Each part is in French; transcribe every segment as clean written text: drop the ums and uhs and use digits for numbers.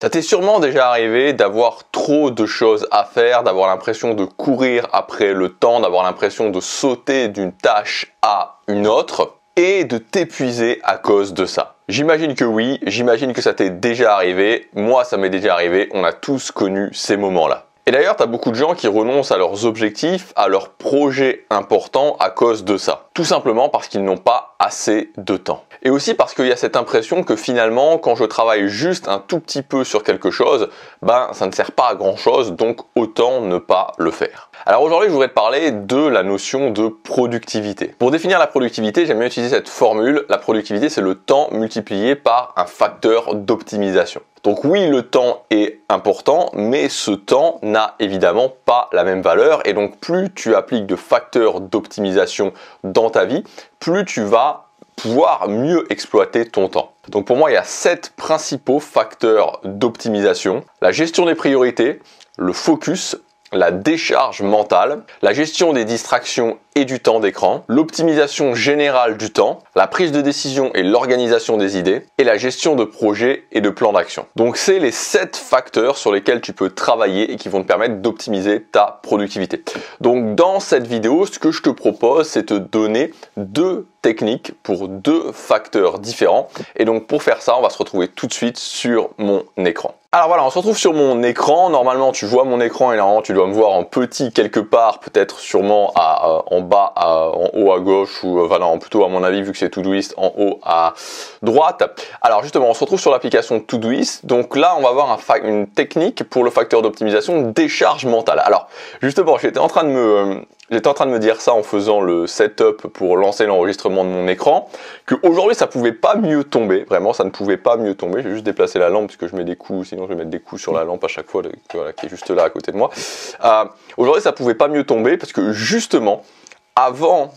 Ça t'est sûrement déjà arrivé d'avoir trop de choses à faire, d'avoir l'impression de courir après le temps, d'avoir l'impression de sauter d'une tâche à une autre et de t'épuiser à cause de ça. J'imagine que oui, j'imagine que ça t'est déjà arrivé, moi ça m'est déjà arrivé, on a tous connu ces moments-là. Et d'ailleurs, tu as beaucoup de gens qui renoncent à leurs objectifs, à leurs projets importants à cause de ça. Tout simplement parce qu'ils n'ont pas assez de temps. Et aussi parce qu'il y a cette impression que finalement, quand je travaille juste un tout petit peu sur quelque chose, ça ne sert pas à grand chose, donc autant ne pas le faire. Alors aujourd'hui, je voudrais te parler de la notion de productivité. Pour définir la productivité, j'aime bien utiliser cette formule. La productivité, c'est le temps multiplié par un facteur d'optimisation. Donc oui, le temps est important, mais ce temps n'a évidemment pas la même valeur. Et donc plus tu appliques de facteurs d'optimisation dans ta vie, plus tu vas pouvoir mieux exploiter ton temps. Donc pour moi, il y a 7 principaux facteurs d'optimisation. La gestion des priorités, le focus, la décharge mentale, la gestion des distractions et du temps d'écran, l'optimisation générale du temps, la prise de décision et l'organisation des idées, et la gestion de projets et de plans d'action. Donc c'est les 7 facteurs sur lesquels tu peux travailler et qui vont te permettre d'optimiser ta productivité. Donc dans cette vidéo, ce que je te propose, c'est de te donner 2 techniques pour 2 facteurs différents. Et donc pour faire ça, on va se retrouver tout de suite sur mon écran. Alors voilà, on se retrouve sur mon écran. Normalement, tu vois mon écran et normalement, tu dois me voir en petit quelque part, peut-être sûrement en bas, en haut à gauche ou non, plutôt à mon avis, vu que c'est Todoist, en haut à droite. Alors justement, on se retrouve sur l'application Todoist. Donc là, on va voir une technique pour le facteur d'optimisation décharge mentale. Alors justement, j'étais en train de me dire ça en faisant le setup pour lancer l'enregistrement de mon écran, qu'aujourd'hui ça pouvait pas mieux tomber, vraiment ça ne pouvait pas mieux tomber. Je vais juste déplacer la lampe parce que je mets des coups, sinon je vais mettre des coups sur la lampe à chaque fois, voilà, qui est juste là à côté de moi. Aujourd'hui ça pouvait pas mieux tomber parce que justement, avant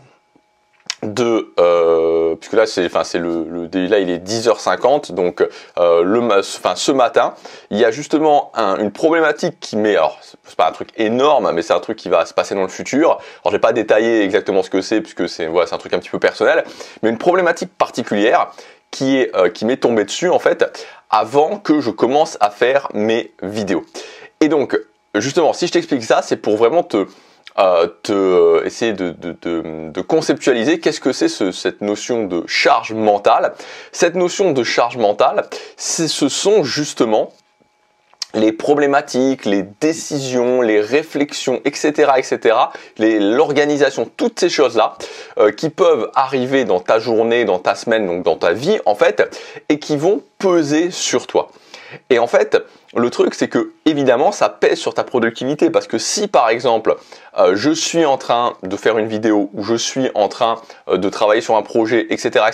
puisque là là il est 10h50, donc ce matin il y a justement une problématique qui met, alors c'est pas un truc énorme mais c'est un truc qui va se passer dans le futur. Alors je vais pas détailler exactement ce que c'est puisque c'est un truc un petit peu personnel, mais une problématique particulière qui m'est tombée dessus en fait avant que je commence à faire mes vidéos. Et donc justement, si je t'explique ça, c'est pour vraiment essayer de conceptualiser qu'est-ce que c'est cette notion de charge mentale. Cette notion de charge mentale, ce sont justement les problématiques, les décisions, les réflexions, etc., l'organisation, toutes ces choses-là qui peuvent arriver dans ta journée, dans ta semaine, donc dans ta vie en fait, et qui vont peser sur toi. Et en fait, le truc, c'est que évidemment, ça pèse sur ta productivité parce que si par exemple, je suis en train de faire une vidéo ou je suis en train de travailler sur un projet, etc.,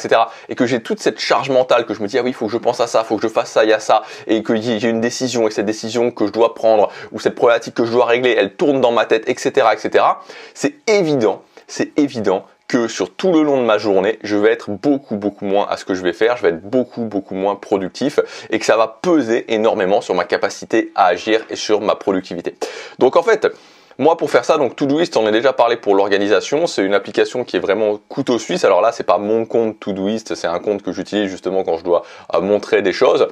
et que j'ai toute cette charge mentale, que je me dis ah oui, il faut que je pense à ça, il faut que je fasse ça, il y a ça, et que j'ai une décision et cette décision que je dois prendre ou cette problématique que je dois régler, elle tourne dans ma tête, etc., c'est évident que sur tout le long de ma journée, je vais être beaucoup moins à ce que je vais faire, je vais être beaucoup moins productif et que ça va peser énormément sur ma capacité à agir et sur ma productivité. Donc en fait, moi pour faire ça, donc Todoist, on en a déjà parlé pour l'organisation, c'est une application qui est vraiment couteau suisse. Alors là, c'est pas mon compte Todoist, c'est un compte que j'utilise justement quand je dois montrer des choses.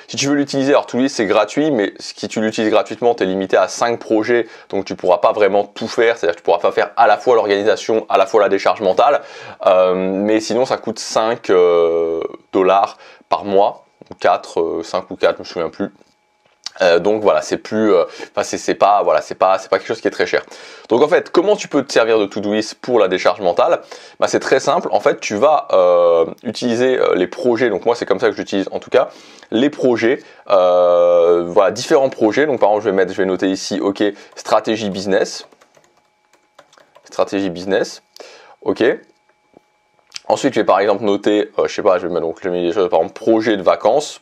Si tu veux l'utiliser, alors Todoist c'est gratuit, mais si tu l'utilises gratuitement, tu es limité à 5 projets, donc tu pourras pas vraiment tout faire, c'est-à-dire que tu pourras pas faire à la fois l'organisation, à la fois la décharge mentale, mais sinon ça coûte 5 dollars par mois, 5 ou 4, je me souviens plus. Donc voilà, c'est plus, c'est pas quelque chose qui est très cher. Donc en fait, comment tu peux te servir de Todoist pour la décharge mentale? C'est très simple. En fait, tu vas utiliser les projets. Donc moi, c'est comme ça que je l'utilise en tout cas. Les projets, différents projets. Donc par exemple, je vais noter ici, ok, stratégie business, ok. Ensuite, je vais par exemple noter, je vais mettre des choses, par exemple, projet de vacances.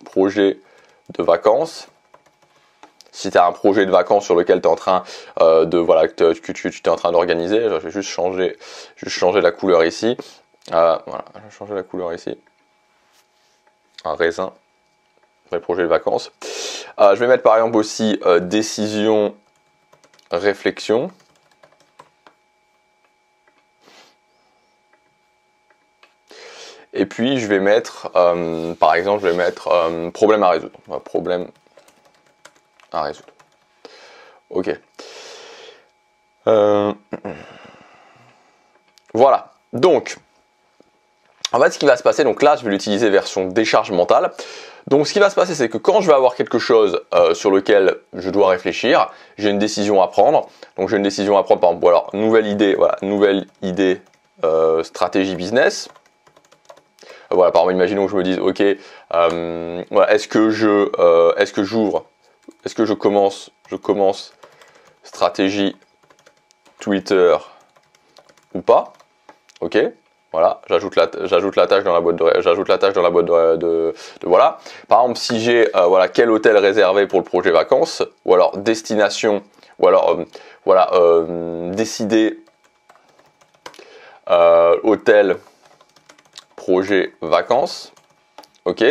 Si tu as un projet de vacances sur lequel tu es en train que tu es en train d'organiser, je vais juste changer la couleur ici. Voilà, je vais changer la couleur ici. Un raisin. Vrai projet de vacances. Je vais mettre par exemple aussi décision, réflexion. Et puis je vais mettre, par exemple, je vais mettre problème à résoudre. Problème à résoudre. Ok. Voilà. Donc, en fait, ce qui va se passer, donc là, je vais l'utiliser version décharge mentale. Donc, ce qui va se passer, c'est que quand je vais avoir quelque chose sur lequel je dois réfléchir, j'ai une décision à prendre. Donc, j'ai une décision à prendre, par exemple, alors, nouvelle idée, voilà, nouvelle idée, stratégie business. Voilà, par exemple, imaginons que je me dise, ok, voilà, est-ce que je commence stratégie Twitter ou pas? Ok. Voilà, j'ajoute la tâche dans la boîte de voilà. Par exemple, si j'ai voilà quel hôtel réservé pour le projet vacances, ou alors destination, ou alors voilà décider hôtel projet vacances. Ok.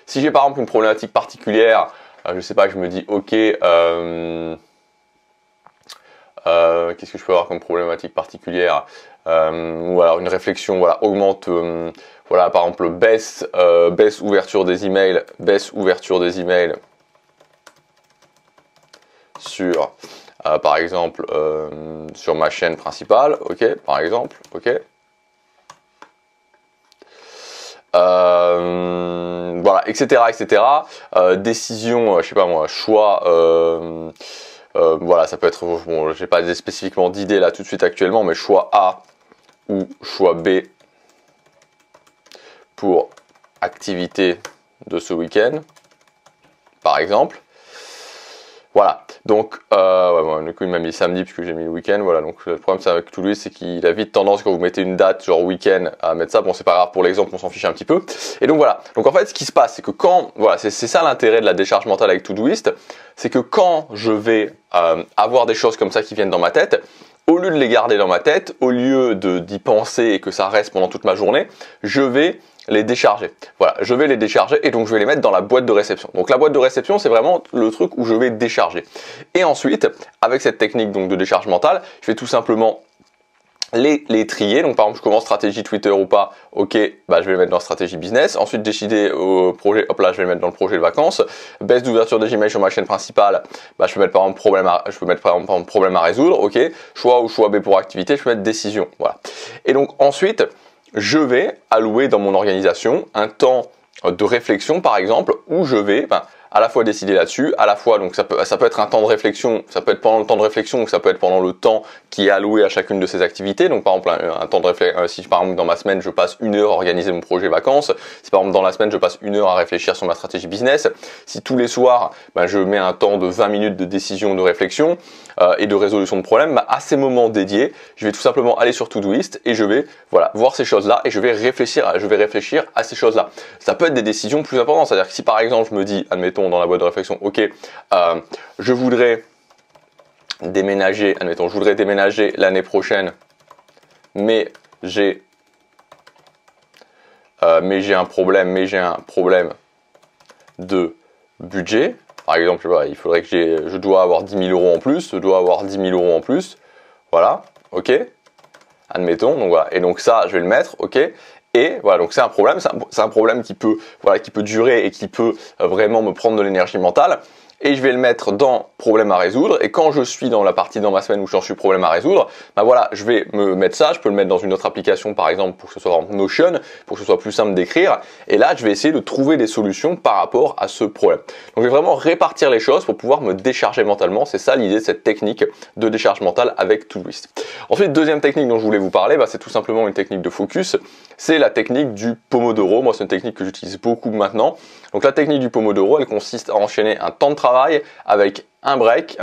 Si j'ai par exemple une problématique particulière, je sais pas, je me dis ok. Qu'est-ce que je peux avoir comme problématique particulière, ou alors une réflexion, voilà, augmente, voilà, par exemple baisse ouverture des emails, sur, par exemple, sur ma chaîne principale, ok, par exemple, ok. Voilà, etc., etc. Décision, je sais pas moi, choix. Voilà, ça peut être, bon, j'ai pas spécifiquement d'idée là tout de suite actuellement, mais choix A ou choix B pour activité de ce week-end, par exemple. Voilà, donc, ouais, bon, du coup il m'a mis samedi puisque j'ai mis le week-end, voilà, donc le problème c'est avec Todoist, c'est qu'il a vite tendance quand vous mettez une date genre week-end à mettre ça, bon c'est pas grave pour l'exemple, on s'en fiche un petit peu, et donc voilà, donc en fait ce qui se passe c'est que quand, voilà, c'est ça l'intérêt de la décharge mentale avec Todoist, c'est que quand je vais avoir des choses comme ça qui viennent dans ma tête, au lieu de les garder dans ma tête, au lieu d'y penser et que ça reste pendant toute ma journée, je vais les décharger. Voilà, je vais les décharger et donc je vais les mettre dans la boîte de réception. Donc la boîte de réception, c'est vraiment le truc où je vais décharger. Et ensuite, avec cette technique donc de décharge mentale, je vais tout simplement les trier. Donc par exemple, je commence stratégie Twitter ou pas, ok, bah je vais le mettre dans stratégie business. Ensuite, décider au projet, hop là, je vais le mettre dans le projet de vacances. Baisse d'ouverture des emails sur ma chaîne principale, bah je peux mettre par exemple problème à résoudre, ok. Choix ou choix B pour activité, je peux mettre décision, voilà. Et donc ensuite, je vais allouer dans mon organisation un temps de réflexion, par exemple, où je vais à la fois décider là-dessus, à la fois, donc ça peut être un temps de réflexion, ça peut être pendant le temps de réflexion, ou ça peut être pendant le temps qui est alloué à chacune de ces activités. Donc par exemple, un temps de réflexion, si par exemple dans ma semaine, je passe 1 heure à organiser mon projet vacances, si par exemple dans la semaine, je passe 1 heure à réfléchir sur ma stratégie business, si tous les soirs, je mets un temps de 20 minutes de décision, de réflexion et de résolution de problèmes, à ces moments dédiés, je vais tout simplement aller sur Todoist et je vais voir ces choses-là et je vais réfléchir à ces choses-là. Ça peut être des décisions plus importantes, c'est-à-dire que si par exemple je me dis, admettons dans la boîte de réflexion, ok, je voudrais déménager, l'année prochaine, mais j'ai un problème de budget. Par exemple, il faudrait que je dois avoir 10 000 euros en plus, voilà, ok, admettons, donc voilà, et donc ça, je vais le mettre, ok. Et voilà, donc c'est un problème qui peut durer et qui peut vraiment me prendre de l'énergie mentale. Et je vais le mettre dans problème à résoudre. Et quand je suis dans la partie dans ma semaine où j'en suis problème à résoudre, voilà, je vais me mettre ça. Je peux le mettre dans une autre application, par exemple, pour que ce soit en Notion, pour que ce soit plus simple d'écrire. Et là, je vais essayer de trouver des solutions par rapport à ce problème. Donc, je vais vraiment répartir les choses pour pouvoir me décharger mentalement. C'est ça l'idée de cette technique de décharge mentale avec Todoist. Ensuite, deuxième technique dont je voulais vous parler, c'est tout simplement une technique de focus. C'est la technique du Pomodoro. Moi, c'est une technique que j'utilise beaucoup maintenant. Donc, la technique du Pomodoro, elle consiste à enchaîner un temps de travail avec un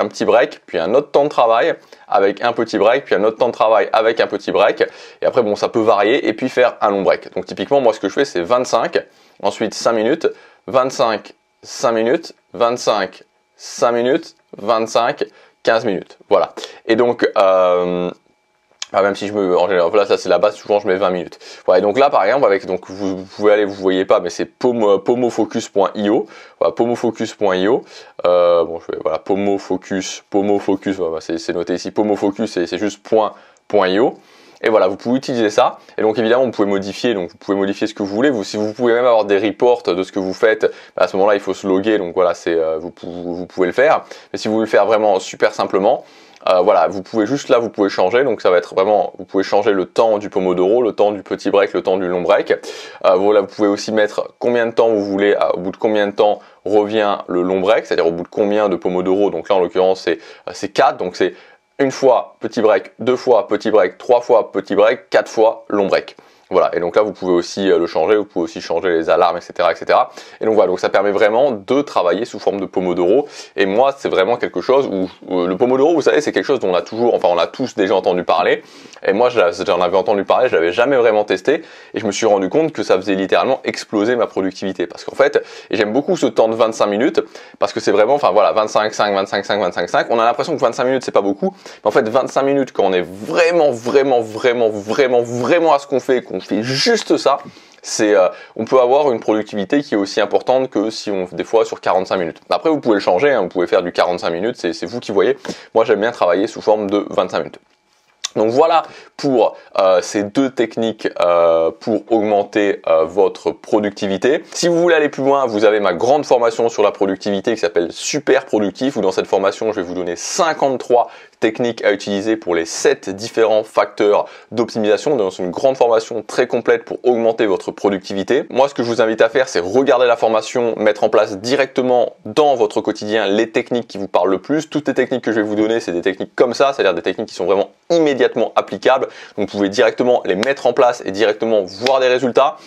petit break, puis un autre temps de travail avec un petit break, puis un autre temps de travail avec un petit break. Et après, bon, ça peut varier et puis faire un long break. Donc, typiquement, moi, ce que je fais, c'est 25, ensuite 5 minutes, 25, 5 minutes, 25, 5 minutes, 25, 15 minutes. Voilà. Et donc, même si en général, là, ça c'est la base, souvent je mets 20 minutes. Voilà, et donc là, par exemple, donc vous pouvez aller, vous voyez pas, mais c'est pomofocus.io. Voilà, pomofocus.io. Bon, voilà, pomofocus, voilà, c'est noté ici, pomofocus, c'est juste .io. Et voilà, vous pouvez utiliser ça. Et donc évidemment, vous pouvez modifier ce que vous voulez. Si vous pouvez même avoir des reports de ce que vous faites, bah, à ce moment-là, il faut se loguer. Donc voilà, vous pouvez le faire. Mais si vous voulez le faire vraiment super simplement, voilà, vous pouvez juste là, vous pouvez changer. Donc ça va être vraiment, vous pouvez changer le temps du Pomodoro, le temps du petit break, le temps du long break. Voilà, vous pouvez aussi mettre combien de temps vous voulez, au bout de combien de temps revient le long break, c'est-à-dire au bout de combien de Pomodoro. Donc là, en l'occurrence, c'est 4. Donc c'est une fois petit break, 2 fois petit break, 3 fois petit break, 4 fois long break. Voilà, et donc là vous pouvez aussi le changer, vous pouvez aussi changer les alarmes, etc., etc. Et donc voilà, donc ça permet vraiment de travailler sous forme de Pomodoro. Et moi, c'est vraiment quelque chose où le Pomodoro, vous savez, c'est quelque chose dont on a tous déjà entendu parler. Et moi, j'en avais entendu parler, je l'avais jamais vraiment testé, et je me suis rendu compte que ça faisait littéralement exploser ma productivité. Parce qu'en fait, et j'aime beaucoup ce temps de 25 minutes, parce que c'est vraiment, enfin voilà, 25, 5, 25, 5, 25, 5. On a l'impression que 25 minutes c'est pas beaucoup, mais en fait 25 minutes quand on est vraiment à ce qu'on fait juste ça, on peut avoir une productivité qui est aussi importante que si on des fois sur 45 minutes. Après vous pouvez le changer, hein, vous pouvez faire du 45 minutes, c'est vous qui voyez. Moi j'aime bien travailler sous forme de 25 minutes. Donc voilà pour ces deux techniques pour augmenter votre productivité. Si vous voulez aller plus loin, vous avez ma grande formation sur la productivité qui s'appelle Super Productif, où dans cette formation, je vais vous donner 53 techniques à utiliser pour les 7 différents facteurs d'optimisation. Dans une grande formation très complète pour augmenter votre productivité. Moi, ce que je vous invite à faire, c'est regarder la formation, mettre en place directement dans votre quotidien les techniques qui vous parlent le plus. Toutes les techniques que je vais vous donner, c'est des techniques comme ça, c'est-à-dire des techniques qui sont vraiment immédiatement applicables. Donc vous pouvez directement les mettre en place et directement voir des résultats.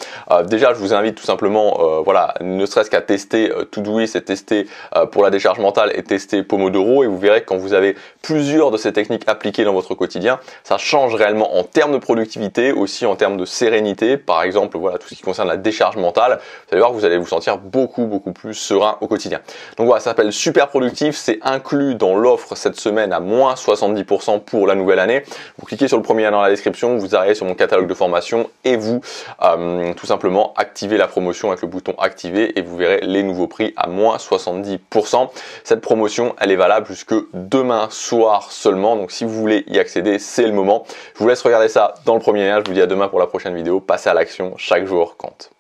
Déjà, je vous invite tout simplement, voilà, ne serait-ce qu'à tester Todoist et tester pour la décharge mentale et tester Pomodoro, et vous verrez que quand vous avez plusieurs de ces techniques appliquées dans votre quotidien, ça change réellement en termes de productivité, aussi en termes de sérénité. Par exemple, voilà, tout ce qui concerne la décharge mentale, vous allez voir que vous allez vous sentir beaucoup plus serein au quotidien. Donc voilà, ça s'appelle Super Productif, c'est inclus dans l'offre cette semaine à moins 70% pour la nouvelle année. Vous cliquez sur le premier lien dans la description, vous arrivez sur mon catalogue de formation et vous tout simplement activez la promotion avec le bouton activer et vous verrez les nouveaux prix à moins 70%. Cette promotion, elle est valable jusque demain soir seulement, donc si vous voulez y accéder, c'est le moment. Je vous laisse regarder ça dans le premier lien, je vous dis à demain pour la prochaine vidéo. Passez à l'action, chaque jour compte.